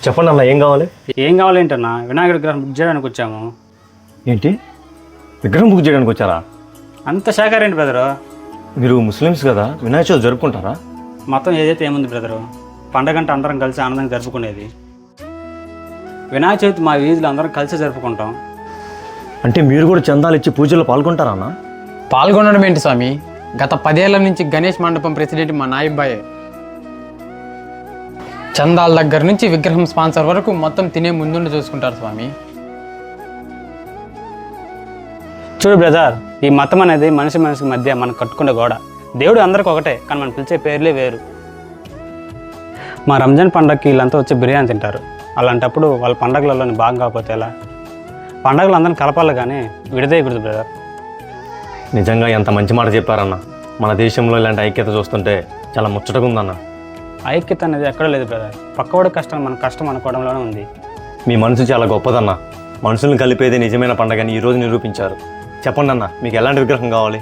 చెప్పండి అన్న, ఏం కావాలి? ఏం కావాలేంటన్నా? వినాయకుడి విగ్రహం బుక్ చేయడానికి వచ్చాము. ఏంటి, విగ్రహం బుక్ చేయడానికి వచ్చారా? అంత శాఖారేంటి బ్రదరు? మీరు ముస్లిమ్స్ కదా, వినాయక చవితి జరుపుకుంటారా? మొత్తం ఏదైతే ఏముంది బ్రదరు, పండగ అంటే అందరం కలిసి ఆనందంగా జరుపుకునేది. వినాయక చవితి మా వీధిలో అందరం కలిసి జరుపుకుంటాం. అంటే మీరు కూడా చందాలు ఇచ్చి పూజల్లో పాల్గొంటారా అన్న? పాల్గొనడం ఏంటి స్వామి? గత 10 ఏళ్ల నుంచి గణేష్ మండపం ప్రెసిడెంట్ మా నాయబ్బాయే. చందాల దగ్గర నుంచి విగ్రహం స్పాన్సర్ వరకు మొత్తం తినే ముందుండి చూసుకుంటారు స్వామి. చూడు బ్రదర్, ఈ మతం అనేది మనిషి మనిషికి మధ్య మనం కట్టుకునే గోడ. దేవుడు అందరికి ఒకటే, కానీ మనం పిలిచే పేర్లే వేరు. మా రంజాన్ పండగకి వీళ్ళంతా వచ్చి బిర్యానీ తింటారు. అలాంటప్పుడు వాళ్ళ పండగలలోని భాగం కాకపోతే ఎలా? పండగలు అందరిని కలపాలి కానీ విడదీయకూడదు బ్రదర్. నిజంగా ఎంత మంచి మాట చెప్పారన్న. మన దేశంలో ఇలాంటి ఐక్యత చూస్తుంటే చాలా ముచ్చటగా ఉందన్న. ఐక్యత అనేది ఎక్కడో లేదు బ్రదర్. పక్కవాడి కష్టం మన కష్టం అనుకోవడంలోనే ఉంది. మీ మనసు చాలా గొప్పదన్న. మనుషులను కలిపేది నిజమైన పండగని ఈరోజు నిరూపించారు. చెప్పండి అన్న, మీకు ఎలాంటి విగ్రహం కావాలి?